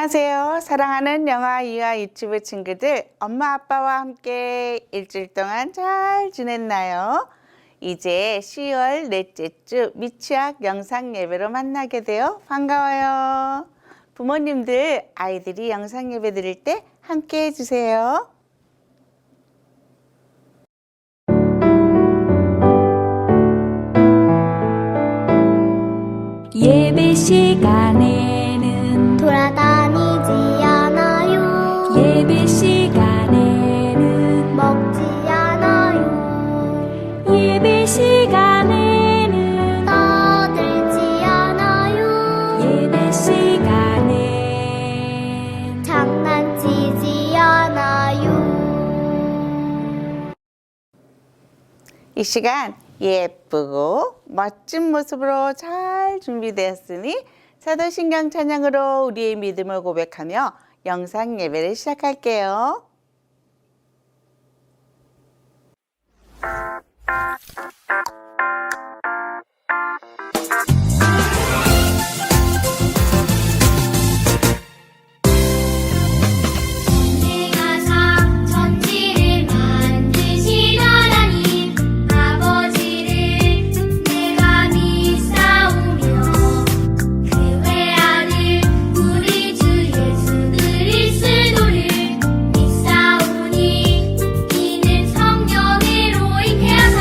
안녕하세요. 사랑하는 영아 이화 유튜브 친구들, 엄마 아빠와 함께 일주일 동안 잘 지냈나요? 이제 10월 넷째 주 미취학 영상 예배로 만나게 되어 반가워요. 부모님들 아이들이 영상 예배 드릴 때 함께 해주세요. 예배 시간에는 돌아다니지 않아요. 예배 시간에는 먹지 않아요. 예배 시간에는 떠들지 않아요. 예배 시간엔 장난치지 않아요. 이 시간 예쁘고 멋진 모습으로 잘 준비되었으니 사도신경 찬양으로 우리의 믿음을 고백하며 영상 예배를 시작할게요. 내가 천지를 만드신 하나님 아버지를 내가 믿사오며 그 외아들 우리 주 예수 그리스도를 믿사오니 이는 성령으로 잉태하사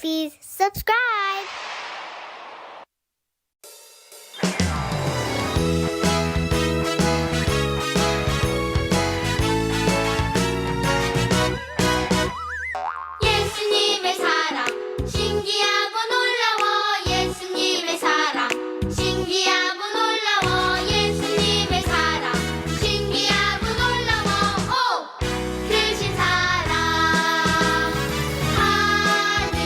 Please subscribe. 예수님의 사랑 신기하고 놀라워 예수님의 사랑 신기하고 놀라워 예수님의 사랑 신기하고 놀라워 오 크신 사랑 하늘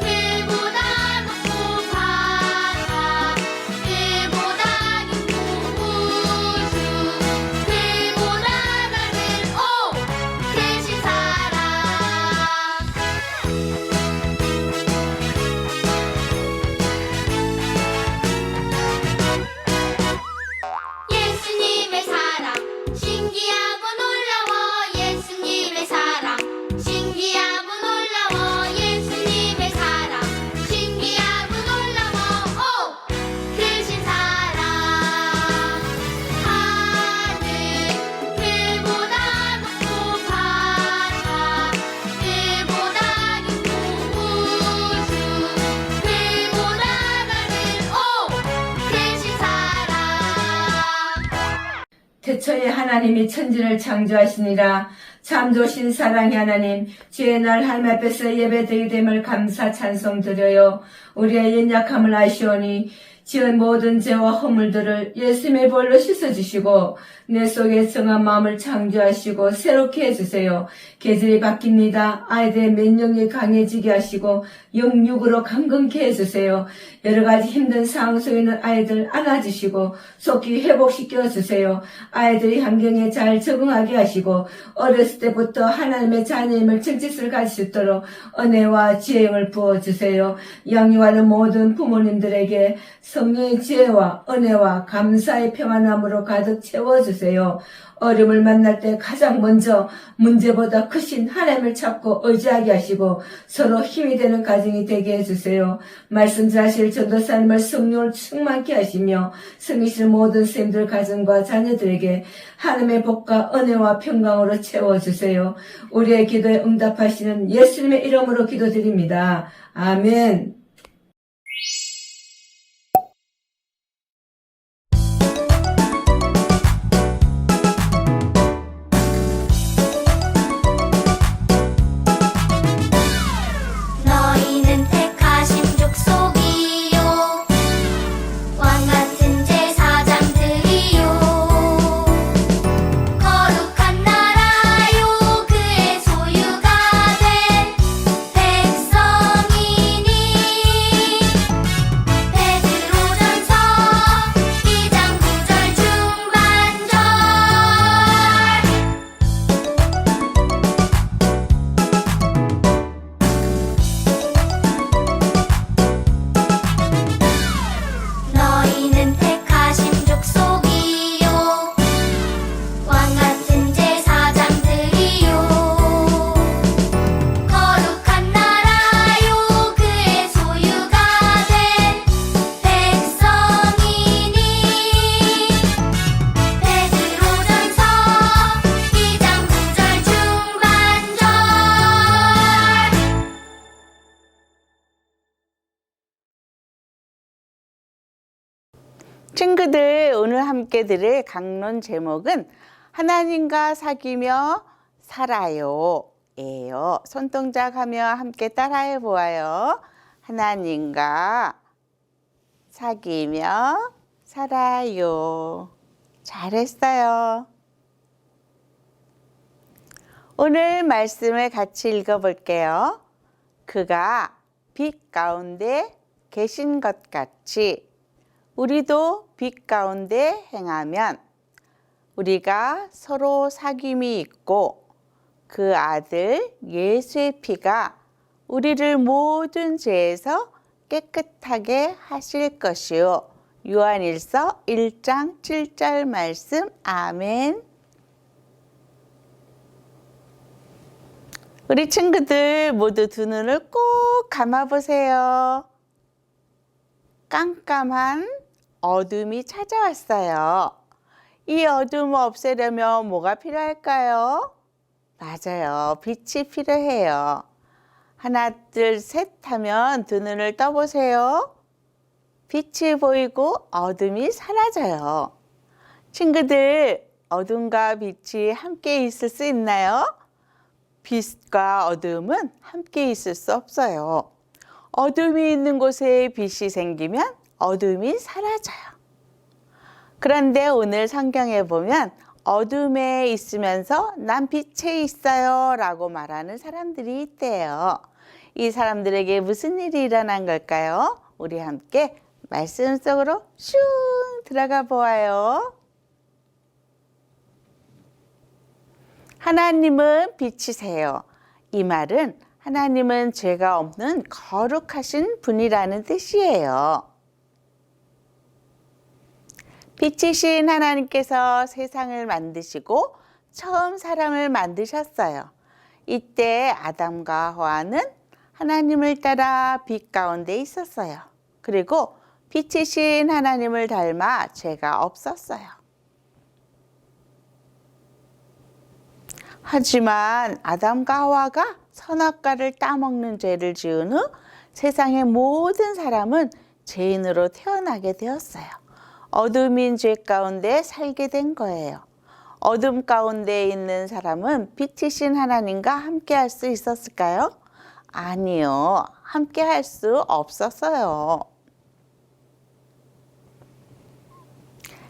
그보다 높고 바다 그보다 깊고 우주 그보다 넓은 오 크신 사랑 예수님의 사랑 신기하고 놀라워 예수님의 사랑 신기하고 놀라워 예수님의 사랑 신기하고 놀라워 오 크신 사랑 하늘 그보다 높고 바다 그보다 깊고 우주 그보다 넓은 오 크신 사랑 태초에 하나님이 천지를 창조하시니라. 참 좋으신 사랑의 하나님, 주의 날 하나님 앞에서 예배드리게 됨을 감사 찬송 드려요. 우리의 연약함을 아시오니 지은 모든 죄와 허물들을 예수님의 볼로 씻어주시고 내 속에 정한 마음을 창조하시고 새롭게 해주세요. 계절이 바뀝니다. 아이들의 면역력이 강해지게 하시고 영육으로 강건케 해주세요. 여러 가지 힘든 상황 속에 있는 아이들 안아주시고 속히 회복시켜 주세요. 아이들이 환경에 잘 적응하게 하시고 어렸을 때부터 하나님의 자녀임을 정체성을 가질 수 있도록 은혜와 지혜를 부어주세요. 양육하는 모든 부모님들에게 성령의 지혜와 은혜와 감사의 평안함으로 가득 채워주세요. 어려움을 만날 때 가장 먼저 문제보다 크신 하나님을 찾고 의지하게 하시고 서로 힘이 되는 가정이 되게 해주세요. 말씀 잘하실 전도사님을 성령을 충만케 하시며 성이신 모든 선생님들 가정과 자녀들에게 하나님의 복과 은혜와 평강으로 채워주세요. 우리의 기도에 응답하시는 예수님의 이름으로 기도드립니다. 아멘. 너희는 택하신 족속이요 왕같은 제사장들이요 거룩한 나라요 그의 소유가 된 백성이니 베드로전서 2장 9절 중반절 너희는 택하신 족속이요 왕같은 제사장들이요 거룩한 나라요 그의 소유가 된 백성이니 베드로전서 2장 9절 중반절 친구들, 오늘 함께 들을 강론 제목은 하나님과 사귀며 살아요 예요. 손동작 하며 함께 따라해 보아요. 하나님과 사귀며 살아요. 잘했어요. 오늘 말씀을 같이 읽어볼게요. 그가 빛 가운데 계신 것 같이 우리도 빛 가운데 행하면 우리가 서로 사귐이 있고 그 아들 예수의 피가 우리를 모든 죄에서 깨끗하게 하실 것이요. 요한일서 1장 7절 말씀. 아멘. 우리 친구들 모두 두 눈을 꼭 감아보세요. 깜깜한 어둠이 찾아왔어요. 이 어둠을 없애려면 뭐가 필요할까요? 맞아요. 빛이 필요해요. 하나, 둘, 셋 하면 두 눈을 떠보세요. 빛이 보이고 어둠이 사라져요. 친구들, 어둠과 빛이 함께 있을 수 있나요? 빛과 어둠은 함께 있을 수 없어요. 어둠이 있는 곳에 빛이 생기면 어둠이 사라져요. 그런데 오늘 성경에 보면 어둠에 있으면서 난 빛에 있어요 라고 말하는 사람들이 있대요. 이 사람들에게 무슨 일이 일어난 걸까요? 우리 함께 말씀 속으로 슝 들어가 보아요. 하나님은 빛이세요. 이 말은 하나님은 죄가 없는 거룩하신 분이라는 뜻이에요. 빛이신 하나님께서 세상을 만드시고 처음 사람을 만드셨어요. 이때 아담과 하와는 하나님을 따라 빛 가운데 있었어요. 그리고 빛이신 하나님을 닮아 죄가 없었어요. 하지만 아담과 하와가 선악과를 따먹는 죄를 지은 후 세상의 모든 사람은 죄인으로 태어나게 되었어요. 어둠인 죄 가운데 살게 된 거예요. 어둠 가운데 있는 사람은 빛이신 하나님과 함께 할 수 있었을까요? 아니요. 함께 할 수 없었어요.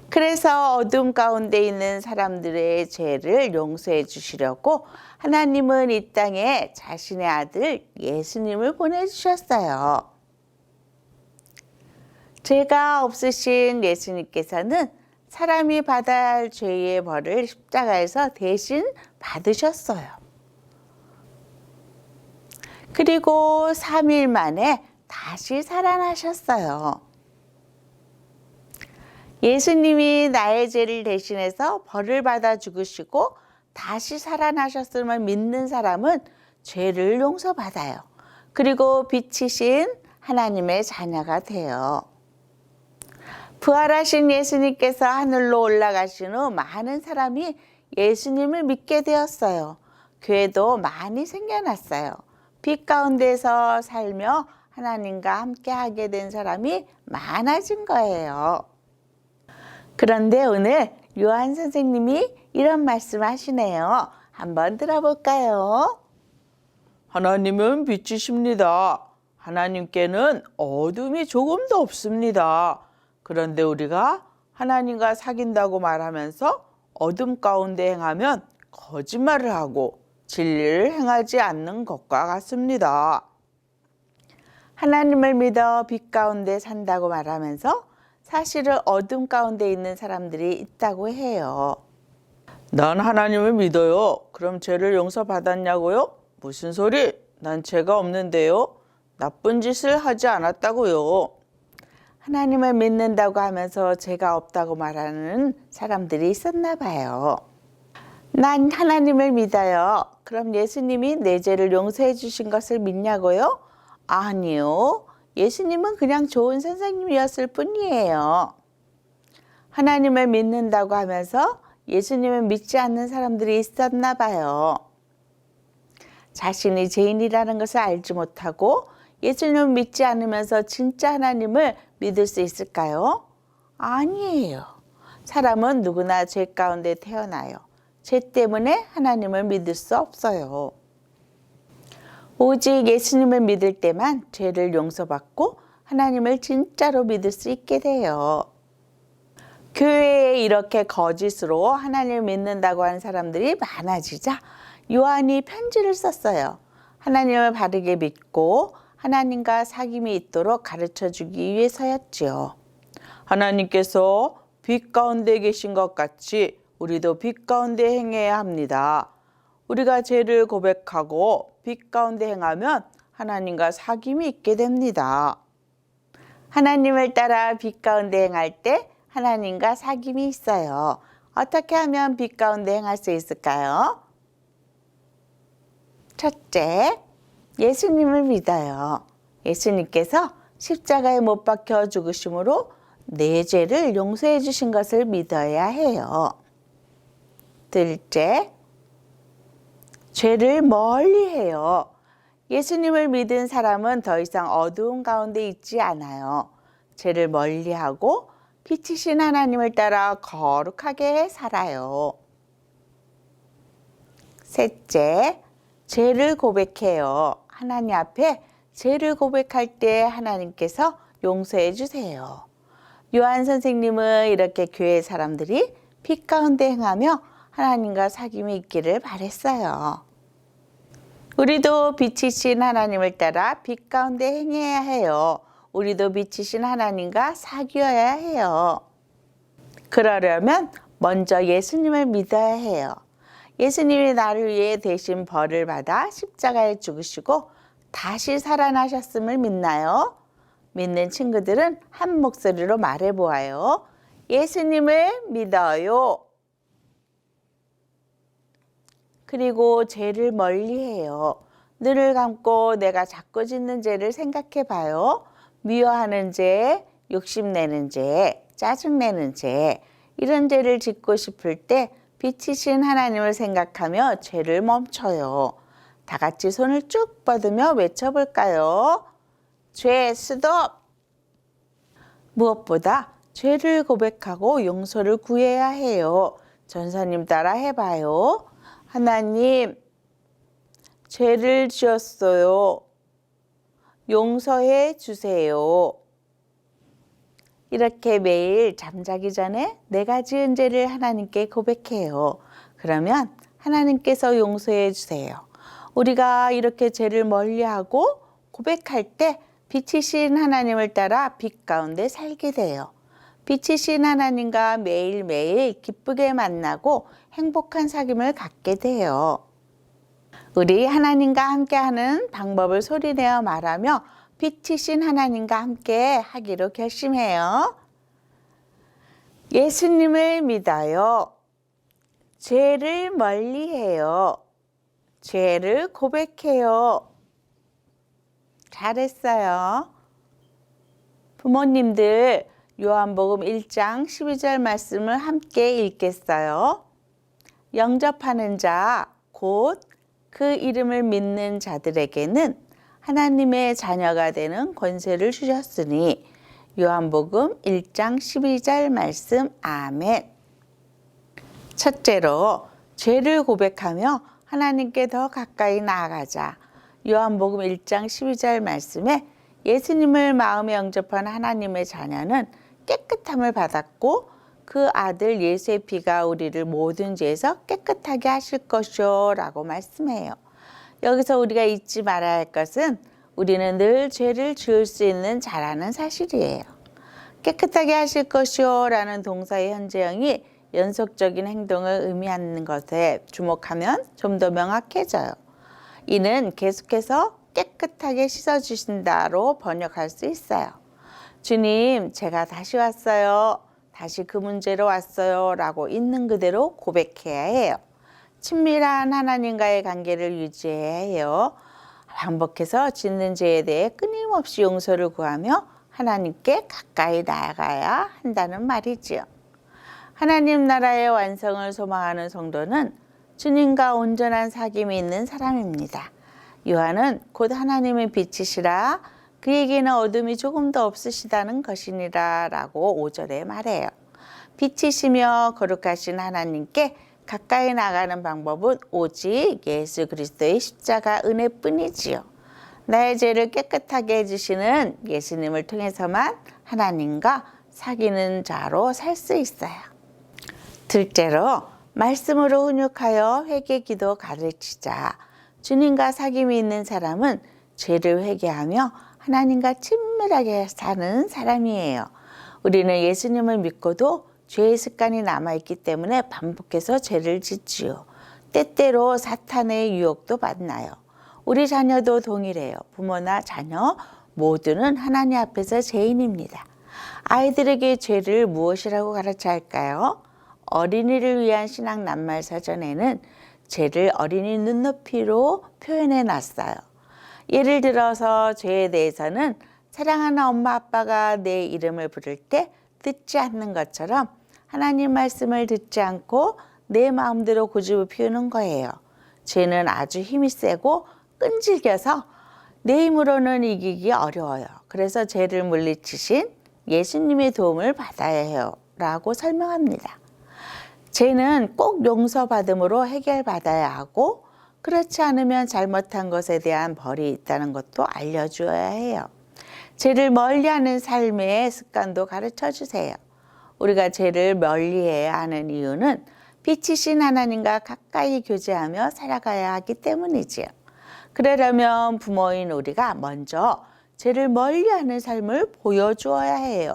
그래서 어둠 가운데 있는 사람들의 죄를 용서해 주시려고 하나님은 이 땅에 자신의 아들 예수님을 보내주셨어요. 죄가 없으신 예수님께서는 사람이 받아야 할 죄의 벌을 십자가에서 대신 받으셨어요. 그리고 3일 만에 다시 살아나셨어요. 예수님이 나의 죄를 대신해서 벌을 받아 죽으시고 다시 살아나셨음을 믿는 사람은 죄를 용서받아요. 그리고 빛이신 하나님의 자녀가 돼요. 부활하신 예수님께서 하늘로 올라가신 후 많은 사람이 예수님을 믿게 되었어요. 교회도 많이 생겨났어요. 빛 가운데서 살며 하나님과 함께 하게 된 사람이 많아진 거예요. 그런데 오늘 요한 선생님이 이런 말씀 하시네요. 한번 들어볼까요? 하나님은 빛이십니다. 하나님께는 어둠이 조금도 없습니다. 그런데 우리가 하나님과 사귄다고 말하면서 어둠 가운데 행하면 거짓말을 하고 진리를 행하지 않는 것과 같습니다. 하나님을 믿어 빛 가운데 산다고 말하면서 사실은 어둠 가운데 있는 사람들이 있다고 해요. 난 하나님을 믿어요. 그럼 죄를 용서받았냐고요? 무슨 소리? 난 죄가 없는데요. 나쁜 짓을 하지 않았다고요. 하나님을 믿는다고 하면서 죄가 없다고 말하는 사람들이 있었나 봐요. 난 하나님을 믿어요. 그럼 예수님이 내 죄를 용서해 주신 것을 믿냐고요? 아니요. 예수님은 그냥 좋은 선생님이었을 뿐이에요. 하나님을 믿는다고 하면서 예수님을 믿지 않는 사람들이 있었나 봐요. 자신이 죄인이라는 것을 알지 못하고 예수님을 믿지 않으면서 진짜 하나님을 믿을 수 있을까요? 아니에요. 사람은 누구나 죄 가운데 태어나요. 죄 때문에 하나님을 믿을 수 없어요. 오직 예수님을 믿을 때만 죄를 용서받고 하나님을 진짜로 믿을 수 있게 돼요. 교회에 이렇게 거짓으로 하나님을 믿는다고 하는 사람들이 많아지자 요한이 편지를 썼어요. 하나님을 바르게 믿고 하나님과 사귐이 있도록 가르쳐주기 위해서였지요. 하나님께서 빛 가운데 계신 것 같이 우리도 빛 가운데 행해야 합니다. 우리가 죄를 고백하고 빛 가운데 행하면 하나님과 사귐이 있게 됩니다. 하나님을 따라 빛 가운데 행할 때 하나님과 사귐이 있어요. 어떻게 하면 빛 가운데 행할 수 있을까요? 첫째, 예수님을 믿어요. 예수님께서 십자가에 못 박혀 죽으심으로 내 죄를 용서해 주신 것을 믿어야 해요. 둘째, 죄를 멀리 해요. 예수님을 믿은 사람은 더 이상 어두운 가운데 있지 않아요. 죄를 멀리하고 빛이신 하나님을 따라 거룩하게 살아요. 셋째, 죄를 고백해요. 하나님 앞에 죄를 고백할 때 하나님께서 용서해 주세요. 요한 선생님은 이렇게 교회 사람들이 빛 가운데 행하며 하나님과 사귐이 있기를 바랬어요. 우리도 빛이신 하나님을 따라 빛 가운데 행해야 해요. 우리도 빛이신 하나님과 사귀어야 해요. 그러려면 먼저 예수님을 믿어야 해요. 예수님이 나를 위해 대신 벌을 받아 십자가에 죽으시고 다시 살아나셨음을 믿나요? 믿는 친구들은 한 목소리로 말해보아요. 예수님을 믿어요. 그리고 죄를 멀리해요. 눈을 감고 내가 자꾸 짓는 죄를 생각해봐요. 미워하는 죄, 욕심내는 죄, 짜증내는 죄, 이런 죄를 짓고 싶을 때 빛이신 하나님을 생각하며 죄를 멈춰요. 다 같이 손을 쭉 뻗으며 외쳐볼까요? 죄 스톱! 무엇보다 죄를 고백하고 용서를 구해야 해요. 전사님 따라 해봐요. 하나님, 죄를 지었어요. 용서해 주세요. 이렇게 매일 잠자기 전에 내가 지은 죄를 하나님께 고백해요. 그러면 하나님께서 용서해 주세요. 우리가 이렇게 죄를 멀리하고 고백할 때 빛이신 하나님을 따라 빛 가운데 살게 돼요. 빛이신 하나님과 매일매일 기쁘게 만나고 행복한 사귐을 갖게 돼요. 우리 하나님과 함께하는 방법을 소리내어 말하며 빛이신 하나님과 함께 하기로 결심해요. 예수님을 믿어요. 죄를 멀리해요. 죄를 고백해요. 잘했어요. 부모님들 요한복음 1장 12절 말씀을 함께 읽겠어요. 영접하는 자, 곧 그 이름을 믿는 자들에게는 하나님의 자녀가 되는 권세를 주셨으니 요한복음 1장 12절 말씀 아멘. 첫째로 죄를 고백하며 하나님께 더 가까이 나아가자. 요한복음 1장 12절 말씀에 예수님을 마음에 영접한 하나님의 자녀는 깨끗함을 받았고 그 아들 예수의 피가 우리를 모든 죄에서 깨끗하게 하실 것이요 라고 말씀해요. 여기서 우리가 잊지 말아야 할 것은 우리는 늘 죄를 지을 수 있는 자라는 사실이에요. 깨끗하게 하실 것이요 라는 동사의 현재형이 연속적인 행동을 의미하는 것에 주목하면 좀 더 명확해져요. 이는 계속해서 깨끗하게 씻어주신다로 번역할 수 있어요. 주님, 제가 다시 왔어요. 다시 그 문제로 왔어요. 라고 있는 그대로 고백해야 해요. 친밀한 하나님과의 관계를 유지해야 해요. 반복해서 짓는 죄에 대해 끊임없이 용서를 구하며 하나님께 가까이 나아가야 한다는 말이지요. 하나님 나라의 완성을 소망하는 성도는 주님과 온전한 사귐이 있는 사람입니다. 요한은 곧 하나님의 빛이시라 그에게는 어둠이 조금도 없으시다는 것이니라 라고 5절에 말해요. 빛이시며 거룩하신 하나님께 가까이 나가는 방법은 오직 예수 그리스도의 십자가 은혜뿐이지요. 나의 죄를 깨끗하게 해주시는 예수님을 통해서만 하나님과 사귀는 자로 살 수 있어요. 둘째로 말씀으로 훈육하여 회개기도 가르치자. 주님과 사귐이 있는 사람은 죄를 회개하며 하나님과 친밀하게 사는 사람이에요. 우리는 예수님을 믿고도 죄의 습관이 남아있기 때문에 반복해서 죄를 짓지요. 때때로 사탄의 유혹도 만나요. 우리 자녀도 동일해요. 부모나 자녀 모두는 하나님 앞에서 죄인입니다. 아이들에게 죄를 무엇이라고 가르쳐야 할까요? 어린이를 위한 신학 낱말 사전에는 죄를 어린이 눈높이로 표현해 놨어요. 예를 들어서 죄에 대해서는 사랑하는 엄마 아빠가 내 이름을 부를 때 듣지 않는 것처럼 하나님 말씀을 듣지 않고 내 마음대로 고집을 피우는 거예요. 죄는 아주 힘이 세고 끈질겨서 내 힘으로는 이기기 어려워요. 그래서 죄를 물리치신 예수님의 도움을 받아야 해요. 라고 설명합니다. 죄는 꼭 용서받음으로 해결받아야 하고 그렇지 않으면 잘못한 것에 대한 벌이 있다는 것도 알려주어야 해요. 죄를 멀리하는 삶의 습관도 가르쳐 주세요. 우리가 죄를 멀리해야 하는 이유는 빛이신 하나님과 가까이 교제하며 살아가야 하기 때문이지요. 그러려면 부모인 우리가 먼저 죄를 멀리하는 삶을 보여주어야 해요.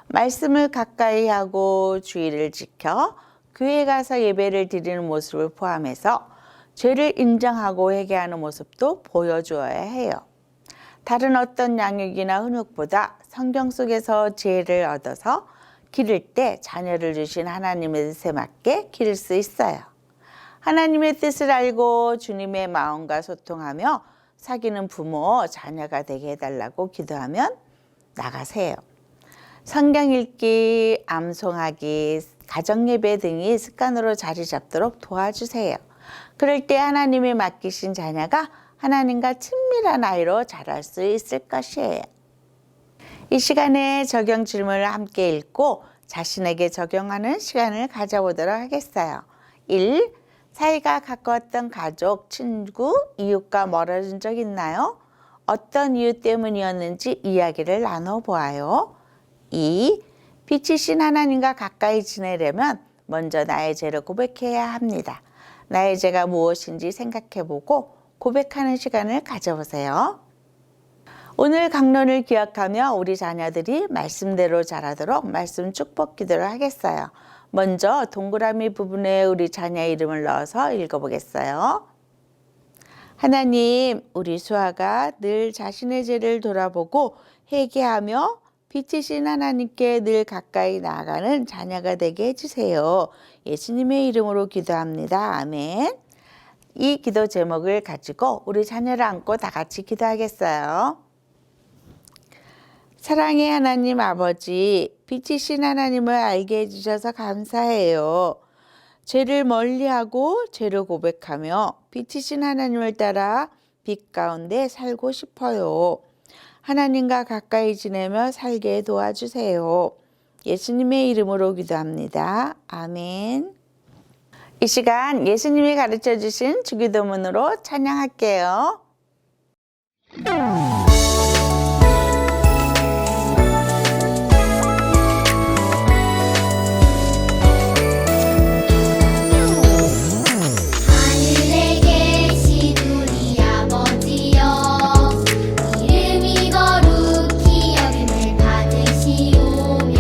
말씀을 가까이 하고 주의를 지켜 교회 가서 예배를 드리는 모습을 포함해서 죄를 인정하고 회개하는 모습도 보여주어야 해요. 다른 어떤 양육이나 훈육보다 성경 속에서 지혜를 얻어서 기를 때 자녀를 주신 하나님의 뜻에 맞게 기를 수 있어요. 하나님의 뜻을 알고 주님의 마음과 소통하며 사귀는 부모, 자녀가 되게 해달라고 기도하면 나가세요. 성경 읽기, 암송하기, 가정예배 등이 습관으로 자리 잡도록 도와주세요. 그럴 때 하나님이 맡기신 자녀가 하나님과 친밀한 아이로 자랄 수 있을 것이에요. 이 시간에 적용 질문을 함께 읽고 자신에게 적용하는 시간을 가져보도록 하겠어요. 1. 사이가 가까웠던 가족, 친구, 이웃과 멀어진 적 있나요? 어떤 이유 때문이었는지 이야기를 나눠보아요. 2. 빛이신 하나님과 가까이 지내려면 먼저 나의 죄를 고백해야 합니다. 나의 죄가 무엇인지 생각해보고 고백하는 시간을 가져보세요. 오늘 강론을 기억하며 우리 자녀들이 말씀대로 자라도록 말씀 축복 기도를 하겠어요. 먼저 동그라미 부분에 우리 자녀의 이름을 넣어서 읽어보겠어요. 하나님, 우리 수아가 늘 자신의 죄를 돌아보고 회개하며 빛이신 하나님께 늘 가까이 나아가는 자녀가 되게 해주세요. 예수님의 이름으로 기도합니다. 아멘. 이 기도 제목을 가지고 우리 자녀를 안고 다 같이 기도하겠어요. 사랑의 하나님 아버지, 빛이신 하나님을 알게 해주셔서 감사해요. 죄를 멀리하고 죄를 고백하며 빛이신 하나님을 따라 빛 가운데 살고 싶어요. 하나님과 가까이 지내며 살게 도와주세요. 예수님의 이름으로 기도합니다. 아멘. 이 시간 예수님이 가르쳐 주신 주기도문으로 찬양할게요. 하늘에 계신 우리 아버지여 이름이 거룩히 여김을 받으시오며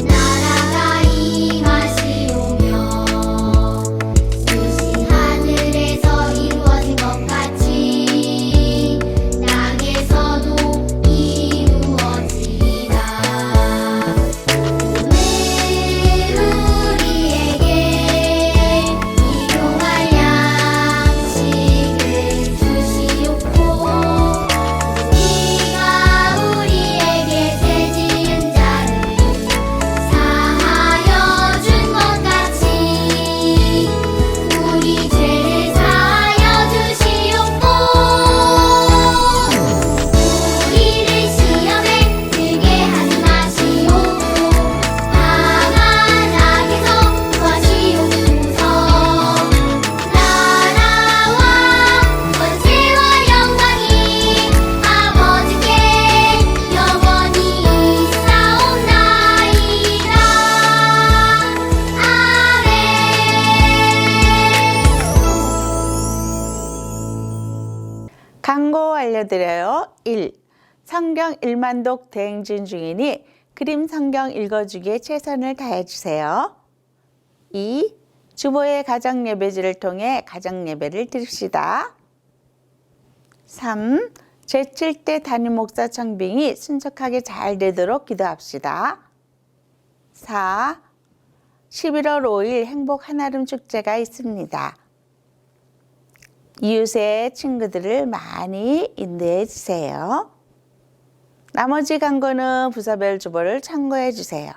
나라가 임하시오며 뜻이 하늘에서 이루어진 것 같이 땅에서도 이루어지이다. 오늘 우리에게 일용할 양식을 주시옵고 우리가 우리에게 죄 지은 자를 사하여 준 것 같이 우리 죄를 사하여 주시옵고 우리를 시험에 들게 하지 마시옵고 강한 악에서 구하시옵소서. 나라와 권세와 영광이 아버지께 영원히 있사옵나이다. 아멘. 광고 알려드려요. 1. 성경 1만독 대행진 중이니 그림 성경 읽어주기에 최선을 다해주세요. 2. 주보의 가정예배지를 통해 가정예배를 드립시다. 3. 제7대 담임 목사 청빙이 순적하게 잘 되도록 기도합시다. 4. 11월 5일 행복 한아름 축제가 있습니다. 이웃의 친구들을 많이 인도해 주세요. 나머지 광고는 부서별 주보를 참고해 주세요.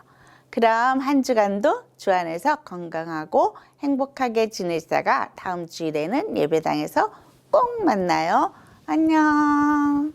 그럼 한 주간도 주 안에서 건강하고 행복하게 지내시다가 다음 주일에는 예배당에서 꼭 만나요. 안녕.